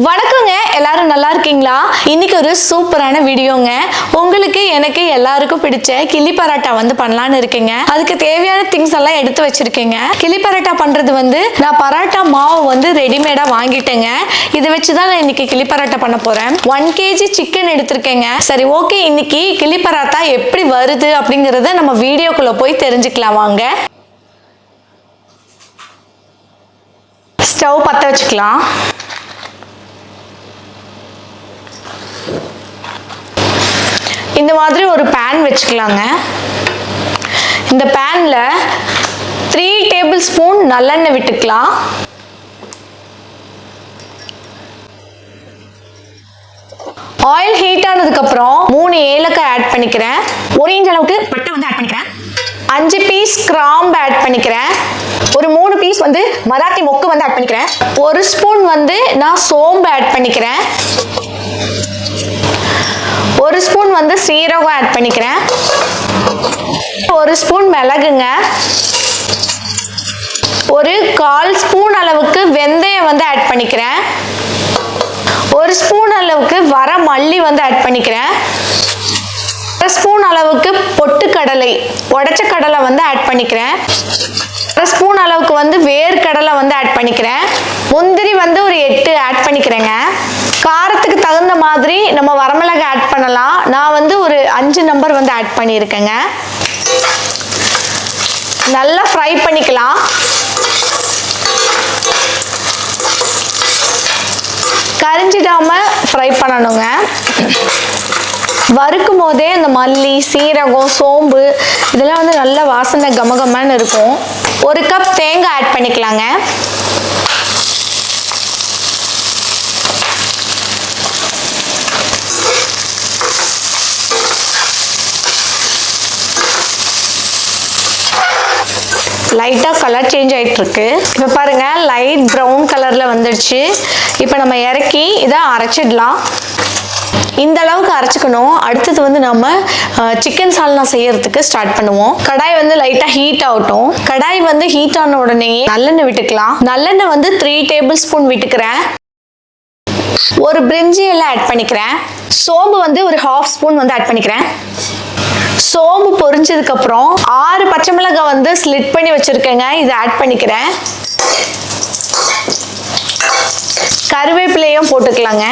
வணக்கங்க, எல்லாரும் நல்லா இருக்கீங்களா? இன்னைக்கு ஒரு சூப்பரான வீடியோங்க. உங்களுக்கு எனக்கு எல்லாருக்கும் பிடிச்ச கிளி பரோட்டா பண்ணலான்னு இருக்கேங்க. அதுக்கு தேவையான திங்ஸ் எல்லாம் எடுத்து வச்சிருக்கேங்க. கிளி பரோட்டா பண்றது நான் பரோட்டா மாவு ரெடிமேடா வாங்கிட்டேங்க. இதை வச்சுதான் நான் இன்னைக்கு கிளி பரோட்டா பண்ண போறேன். 1 kg சிக்கன் எடுத்திருக்கேங்க. சரி, ஓகே, இன்னைக்கு கிளி பரோட்டா எப்படி வருது அப்படிங்கறத நம்ம வீடியோக்குள்ள போய் தெரிஞ்சுக்கலாம் வாங்க. ஸ்டவ் பத்த வச்சுக்கலாம். இந்த மாதிரி ஒரு பேன் வச்சுக்கலாங்க. இந்த பேன்ல 3 டேபிள் ஸ்பூன் நல்லெண்ணெய் விட்டுக்கலாம். ஆயில் ஹீட் ஆனதுக்கு அப்புறம் 3 ஏலக்காய் ஆட் பண்ணிக்கிறேன். 1 இன்ச் அளவுக்கு பட்டை ஆட் பண்ணிக்கிறேன். 5 பீஸ் கிராம்பு ஆட் பண்ணிக்கிறேன். ஒரு 3 பீஸ் மராத்தி மொக்கு ஆட் பண்ணிக்கிறேன். 1 ஸ்பூன் நான் சோம்பு ஆட் பண்ணிக்கிறேன். 1 ஸ்பூன் சீரகம் ஆட் பண்ணிக்கிறேன். 1 ஸ்பூன் மிளகுங்க. ஒரு 1/4 ஸ்பூன் அளவுக்கு வெந்தயம் ஆட் பண்ணிக்கிறேன். 1 ஸ்பூன் அளவுக்கு வர மல்லி ஆட் பண்ணிக்கிறேன். 1 ஸ்பூன் அளவுக்கு பொட்டுக்கடலை, உடைச்ச கடலை ஆட் பண்ணிக்கிறேன். 1 ஸ்பூன் அளவுக்கு வேர்க்கடலை ஆட் பண்ணிக்கிறேன். முந்திரி ஒரு 8 ஆட் பண்ணிக்கிறேங்க. காரத்துக்கு தகுந்த மாதிரி நம்ம வரமிளகு ஆட் பண்ணலாம். நான் ஒரு 5 நம்பர் ஆட் பண்ணியிருக்கேங்க. நல்லா ஃப்ரை பண்ணிக்கலாம். கரிஞ்சிடாம ஃப்ரை பண்ணணுங்க. வறுக்கும் போதே அந்த மல்லி, சீரகம், சோம்பு இதெல்லாம் நல்ல வாசனை கமகமன்னு இருக்கும். 1 கப் தேங்காய் ஆட் பண்ணிக்கலாங்க. லைட்டா கலர் சேஞ்ச் ஆயிட்டு இருக்கு. இப்ப பாருங்க, லைட் ப்ரௌன் கலர்ல வந்துடுச்சு. இப்ப நம்ம இறக்கி இதை அரைச்சிடலாம். இந்த அளவுக்கு அரைச்சுக்கணும். அடுத்தது நம்ம சிக்கன் சால்னா செய்யறதுக்கு ஸ்டார்ட் பண்ணுவோம். கடாய் லைட்டா ஹீட் ஆகட்டும். கடாய் ஹீட் ஆன உடனே நல்லெண்ணெய் விட்டுக்கலாம். நல்லெண்ணெய் 3 டேபிள் ஸ்பூன் விட்டுக்கிறேன். ஒரு பிரிஞ்சி எல்லாம் ஆட் பண்ணிக்கிறேன். சோம்பு ஒரு 1/2 ஸ்பூன் ஆட் பண்ணிக்கிறேன். சோம்பு பொரிஞ்சதுக்கு அப்புறம் 6 பச்சை மிளகாய் ஸ்லிட் பண்ணி வச்சிருக்கேங்க. இதை ஆட் பண்ணிக்கிறேன். கருவேப்பிலையும் போட்டுக்கலாங்க.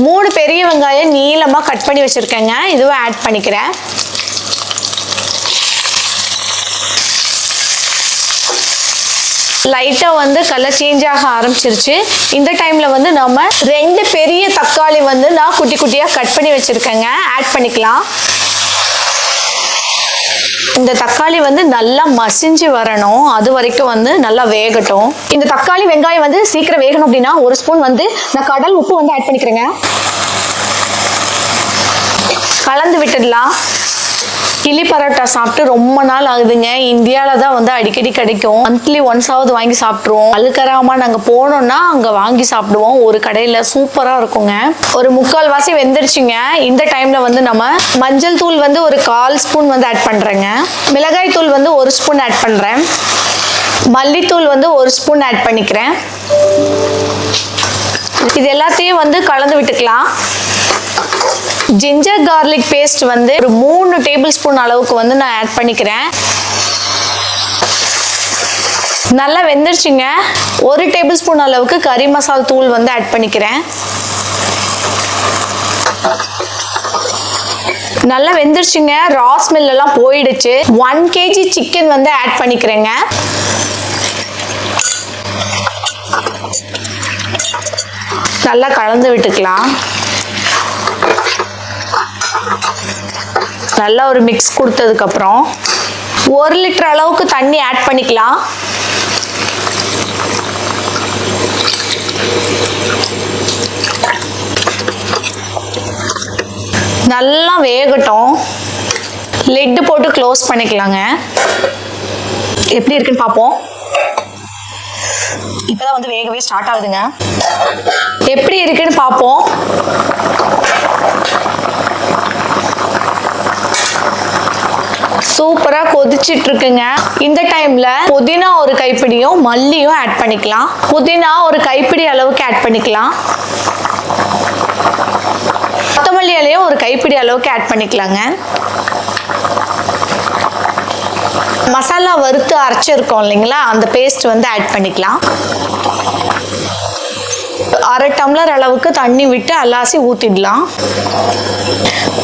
3 பெரிய வெங்காயம் நீளமா கட் பண்ணி வச்சிருக்கேங்க. இதுவும் ஆட் பண்ணிக்கிறேன். லைட்டா கலர் சேஞ்ச் ஆக ஆரம்பிச்சிருச்சு. இந்த டைம்ல நம்ம 2 பெரிய தக்காளி நான் குட்டி குட்டியா கட் பண்ணி வச்சிருக்கேங்க. ஆட் பண்ணிக்கலாம். இந்த தக்காளி நல்லா மசிஞ்சு வரணும். அது வரைக்கும் நல்லா வேகட்டும். இந்த தக்காளி வெங்காயம் சீக்கிரம் வேகணும் அப்படின்னா 1 ஸ்பூன் நான் கடல் உப்பு ஆட் பண்ணிக்கிறேங்க. கலந்து விட்டுடலாம். கிளி பரோட்டா சாப்பிட்டு ரொம்ப நாள் ஆகுதுங்க. இந்தியாவில தான் அடிக்கடி கிடைக்கும். மந்த்லி ஒன்ஸாவது வாங்கி சாப்பிட்ருவோம். அல்கராமா நாங்கள் போனோம்னா அங்கே வாங்கி சாப்பிடுவோம். ஒரு கடையில் சூப்பராக இருக்குங்க. ஒரு 3/4 வாசி வெந்துருச்சுங்க. இந்த டைம்ல நம்ம மஞ்சள் தூள் ஒரு 1/4 ஸ்பூன் ஆட் பண்ணுறேங்க. மிளகாய் தூள் 1 ஸ்பூன் ஆட் பண்ணுறேன். மல்லித்தூள் 1 ஸ்பூன் ஆட் பண்ணிக்கிறேன். இது எல்லாத்தையும் கலந்து விட்டுக்கலாம். ஜிஞ்சர் கார்லிக் பேஸ்ட் ஒரு 3 டேபிள் ஸ்பூன் அளவுக்கு நான் ஆட் பண்ணிக்கிறேன். நல்லா வெந்துருச்சுங்க. 1 டேபிள் ஸ்பூன் அளவுக்கு கறி மசாலா தூள் ஆட் பண்ணிக்கிறேன். நல்லா வெந்துருச்சுங்க. ரா ஸ்மெல் எல்லாம் போயிடுச்சு. 1 kg சிக்கன் ஆட் பண்ணிக்கிறேங்க. நல்லா கலந்து விட்டுக்கலாம். நல்லா ஒரு மிக்ஸ் கொடுத்ததுக்கு அப்புறம் 1 லிட்டர் அளவுக்கு தண்ணி ஆட் பண்ணிக்கலாம். நல்லா வேகட்டும். லிட் போட்டு க்ளோஸ் பண்ணிக்கலாங்க. எப்படி இருக்குன்னு பார்ப்போம். இப்பதான் வேகவே ஸ்டார்ட் ஆகுதுங்க. எப்படி இருக்குன்னு பார்ப்போம். சூப்பரா கொதிச்சிட்டு இருக்குங்க. இந்த டைம்ல புதினா ஒரு கைப்பிடியும் மல்லியும் ஆட் பண்ணிக்கலாம். புதினா ஒரு கைப்பிடி அளவுக்கு ஆட் பண்ணிக்கலாம். கொத்தமல்லி இலையும் ஒரு கைப்பிடி அளவுக்கு ஆட் பண்ணிக்கலாங்க. மசாலா வறுத்து அரைச்சிருக்கோம் இல்லைங்களா, அந்த பேஸ்ட் வந்து ஆட் பண்ணிக்கலாம். 1/2 டம்ளர் அளவுக்கு தண்ணி விட்டு அலாசி ஊத்திடலாம்.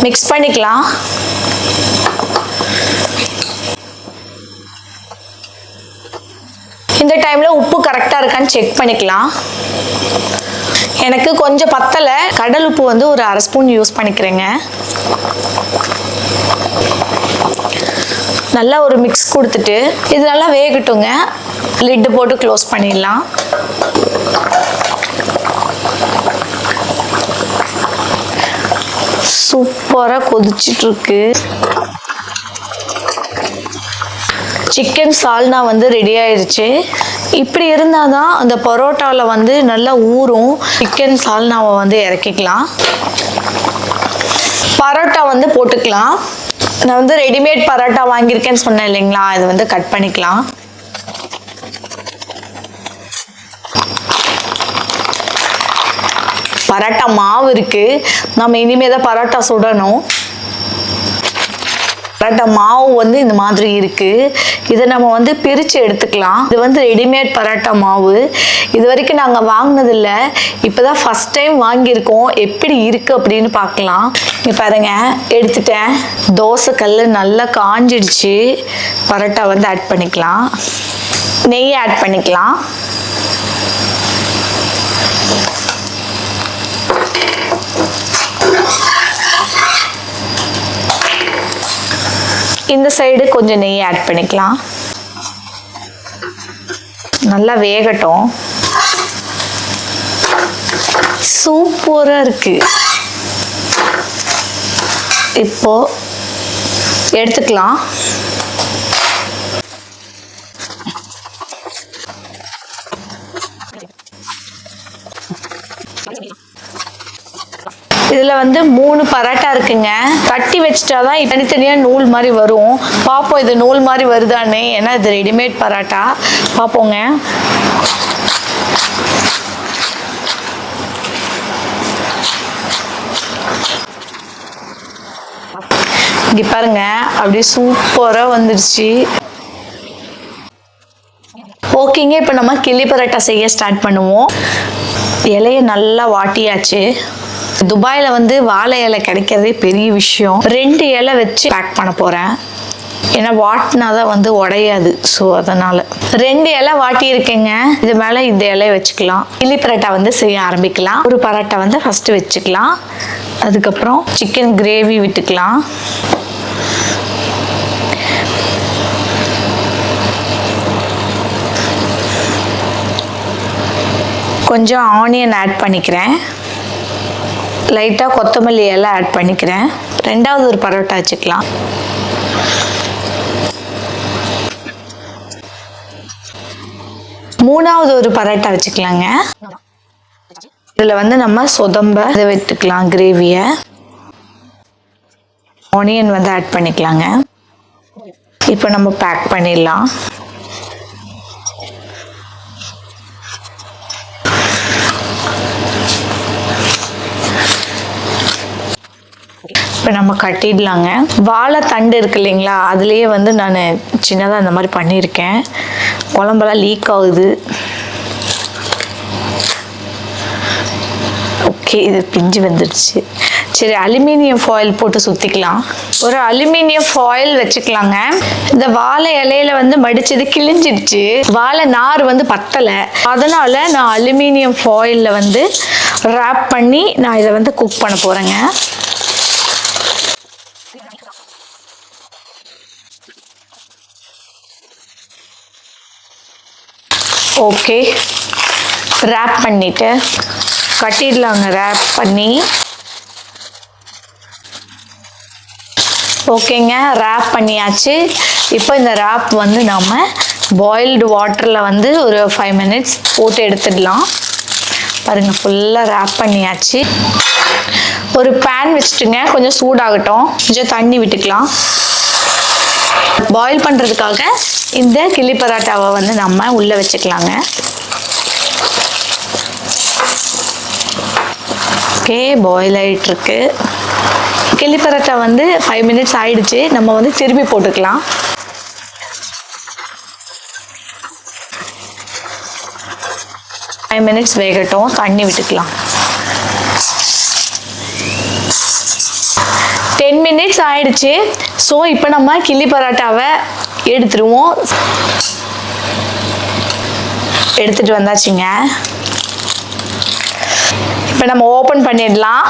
மிக்ஸ் பண்ணிக்கலாம். இந்த டைம்ல உப்பு கரெக்டா இருக்கான்னு செக் பண்ணிக்கலாம். எனக்கு கொஞ்சம் பத்தல, கடல் உப்பு வந்து ஒரு 1/2 ஸ்பூன் யூஸ் பண்ணிக்கிறேங்க. நல்லா ஒரு மிக்ஸ் கொடுத்துட்டு இது நல்லா வேகட்டுங்க. லிட்டு போட்டு க்ளோஸ் பண்ணிடலாம். சூப்பரா கொதிச்சிட்டு இருக்கு. சிக்கன் சால்னா வந்து ரெடி ஆயிடுச்சு. இப்படி இருந்தாதான் அந்த பரோட்டாவில் வந்து நல்லா ஊறும். சிக்கன் சால்னாவை வந்து இறக்கிக்கலாம். பரோட்டா வந்து போட்டுக்கலாம். நான் வந்து ரெடிமேட் பரோட்டா வாங்கியிருக்கேன்னு சொன்னேன் இல்லைங்களா, இது வந்து கட் பண்ணிக்கலாம். பரோட்டா மாவு இருக்கு, நம்ம இனிமே தான் பரோட்டா சுடணும். பரோட்டா மாவு வந்து இந்த மாதிரி இருக்கு. இதை நம்ம வந்து பிரித்து எடுத்துக்கலாம். இது வந்து ரெடிமேட் பரோட்டா மாவு. இது வரைக்கும் நாங்கள் வாங்கினதில்ல, இப்போதான் ஃபர்ஸ்ட் டைம் வாங்கியிருக்கோம். எப்படி இருக்கு அப்படின்னு பார்க்கலாம். இங்கே பாருங்க, எடுத்துட்டேன். தோசை கல் நல்லா காஞ்சிடுச்சு. பரோட்டா வந்து ஆட் பண்ணிக்கலாம். நெய் ஆட் பண்ணிக்கலாம். இந்த சைடு கொஞ்சம் நெய் ஆட் பண்ணிக்கலாம். நல்லா வேகட்டும். சூப்பரா இருக்கு. இப்போ எடுத்துக்கலாம். இதுல வந்து 3 பரோட்டா இருக்குங்க. தட்டி வச்சிட்டாதான் தனித்தனியா நூல் மாதிரி வரும். பார்ப்போம் இது நூல் மாதிரி வருதானே, ஏன்னா இது ரெடிமேட் பரோட்டா. பார்ப்போங்க. இங்க பாருங்க, அப்படியே சூப்பரா வந்துருச்சு. ஓகேங்க, இப்போ நம்ம கிள்ளி பரோட்டா செய்ய ஸ்டார்ட் பண்ணுவோம். இலையை நல்லா வாட்டியாச்சு. துபாயில் வந்து வாழை இலை கிடைக்கிறதே பெரிய விஷயம். 2 இலை வச்சு பேக் பண்ண போகிறேன். ஏன்னா வாட்டினாதான் வந்து உடையாது. ஸோ அதனால் 2 இலை வாட்டி இருக்கேங்க. இது மேலே இந்த இலையை வச்சுக்கலாம். கிள்ளி பரோட்டா வந்து செய்ய ஆரம்பிக்கலாம். ஒரு பரோட்டா வந்து ஃபஸ்ட்டு வச்சுக்கலாம். அதுக்கப்புறம் சிக்கன் கிரேவி விட்டுக்கலாம். கொஞ்சம் ஆனியன் ஆட் பண்ணிக்கிறேன். லைட்டாக கொத்தமல்லி எல்லாம் ஆட் பண்ணிக்கிறேன். 2வது ஒரு பரோட்டா வச்சுக்கலாம். மூணாவது ஒரு பரோட்டா வச்சுக்கலாங்க. இதில் வந்து நம்ம சொதம்ப இதை விட்டுக்கலாம். கிரேவியை ஆனியன் வந்து ஆட் பண்ணிக்கலாங்க. இப்போ நம்ம பேக் பண்ணிடலாம். இப்போ நம்ம கட்டிடலாங்க. வாழைத்தண்டு இருக்கு இல்லைங்களா, அதுலேயே வந்து நான் சின்னதாக இந்த மாதிரி பண்ணியிருக்கேன். குழம்பெல்லாம் லீக் ஆகுது. ஓகே, இது பிஞ்சு வந்துடுச்சு. சரி, அலுமினியம் ஃபாயில் போட்டு சுற்றிக்கலாம். ஒரு அலுமினியம் ஃபாயில் வச்சுக்கலாங்க. இந்த வாழை இலையில வந்து மடிச்சது கிழிஞ்சிடுச்சு. வாழை நார் வந்து பத்தலை. அதனால நான் அலுமினியம் ஃபாயிலில் வந்து ரேப் பண்ணி நான் இதை வந்து குக் பண்ண போகிறேங்க. ஓகே, ரேப் பண்ணிட்டு கட்டிடலாங்க. ரேப் பண்ணி ஓகேங்க, ரேப் பண்ணியாச்சு. இப்போ இந்த ரேப் வந்து நம்ம பாயில்டு வாட்டரில் வந்து ஒரு 5 மினிட்ஸ் போட்டு எடுத்துடலாம். பாருங்கள், ஃபுல்லாக ரேப் பண்ணியாச்சு. ஒரு பேன் வச்சுட்டுங்க, கொஞ்சம் சூடாகட்டும். கொஞ்சம் தண்ணி விட்டுக்கலாம். பாயில் பண்ணுறதுக்காக இந்த கிள்ளி பரோட்டாவை வந்து நம்ம உள்ளே வச்சுக்கலாங்க. ஓகே, பாயில் ஆகிட்டுருக்கு. கிள்ளி பரோட்டா வந்து 5 minutes ஆயிடுச்சு. நம்ம வந்து திருப்பி போட்டுக்கலாம். minutes வேகட்டும். தண்ணி விட்டுக்கலாம். 10 minutes ஆயிடுச்சு. ஸோ இப்போ நம்ம கிள்ளி பரோட்டாவை எடுத்துருவோம். எடுத்துட்டு வந்தாச்சுங்க. இப்போ நம்ம ஓப்பன் பண்ணிடலாம்.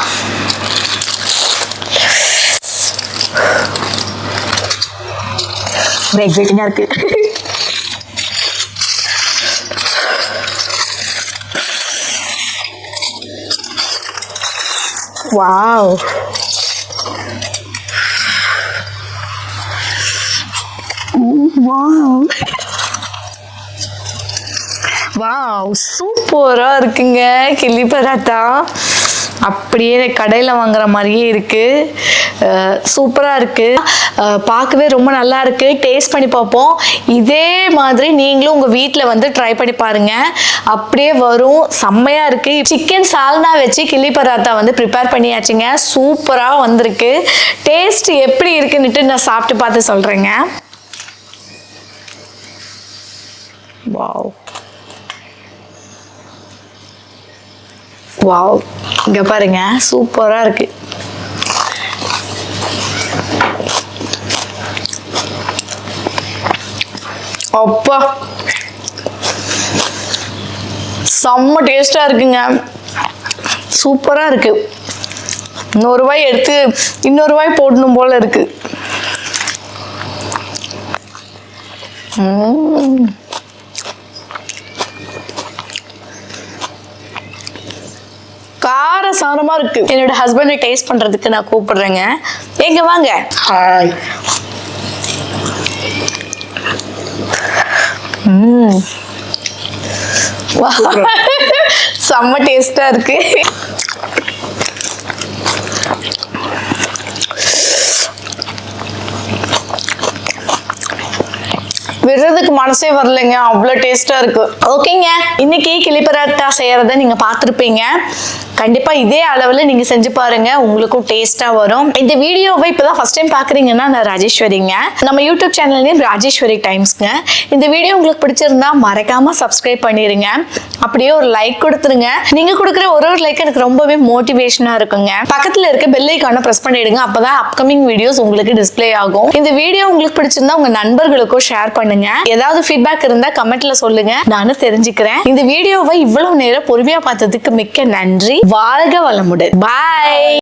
எக்ஸைட்டிங்காக இருக்கு. வாவ், வாவ், வாவ், சூப்பரா இருக்குங்க கிள்ளி பரோட்டா. அப்படியே கடையில் வாங்குற மாதிரியே இருக்கு. சூப்பராக இருக்கு. பார்க்கவே ரொம்ப நல்லா இருக்கு. டேஸ்ட் பண்ணி பார்ப்போம். இதே மாதிரி நீங்களும் உங்கள் வீட்டில் வந்து ட்ரை பண்ணி பாருங்க. அப்படியே வரும். செம்மையா இருக்கு. சிக்கன் சால்னா வச்சு கிள்ளி பரோட்டா வந்து ப்ரிப்பேர் பண்ணியாச்சுங்க. சூப்பராக வந்திருக்கு. டேஸ்ட் எப்படி இருக்குன்னுட்டு நான் சாப்பிட்டு பார்த்து சொல்றேங்க. வாவ், வாவ், இங்க பாருங்க, சூப்பரா இருக்கு. அப்பா, செம்ம டேஸ்டா இருக்குங்க. சூப்பரா இருக்கு. இன்னொரு வாய் எடுத்து இன்னொரு வாய் போடணும் போல இருக்கு. கார சாரமா இருக்கு. என்னோட ஹஸ்பண்டை டேஸ்ட் பண்றதுக்கு நான் கூப்பிடுறேங்க. எங்க வாங்க. ஹாய். செம்ம டேஸ்டா இருக்கு. விடுறதுக்கு மனசே வரலைங்க, அவ்வளோ டேஸ்டா இருக்கு. ஓகேங்க, இன்னைக்கு கிள்ளி பரோட்டா செய்யறத நீங்க பார்த்துருப்பீங்க. கண்டிப்பா இதே அளவில் நீங்க செஞ்சு பாருங்க, உங்களுக்கும் டேஸ்டா வரும். இந்த வீடியோவை இப்பதான் ஃபர்ஸ்ட் டைம் பாக்குறீங்கன்னா நான் ராஜேஸ்வரிங்க. நம்ம யூடியூப் சேனல் நேம் ராஜேஸ்வரி டைம்ஸ்ங்க. இந்த வீடியோ உங்களுக்கு பிடிச்சிருந்தா மறக்காம சப்ஸ்கிரைப் பண்ணிருங்க. அப்படியே ஒரு லைக் கொடுத்துருங்க. நீங்க கொடுக்குற ஒரு லைக் எனக்கு ரொம்பவே மோட்டிவேஷனா இருக்குங்க. பக்கத்துல இருக்க பெல் ஐகானை பிரஸ் பண்ணிடுங்க. அப்பதான் அப்கமிங் வீடியோஸ் உங்களுக்கு டிஸ்ப்ளே ஆகும். இந்த வீடியோ உங்களுக்கு பிடிச்சிருந்தா உங்க நண்பர்களுக்கும் ஷேர் பண்ணுங்க. ஏதாவது ஃபீட்பேக் இருந்தா கமெண்ட்ல சொல்லுங்க, நானும் தெரிஞ்சுக்கிறேன். இந்த வீடியோவை இவ்வளவு நேரம் பொறுமையா பார்த்ததுக்கு மிக்க நன்றி. வாழ்க வளமுடன். பாய்.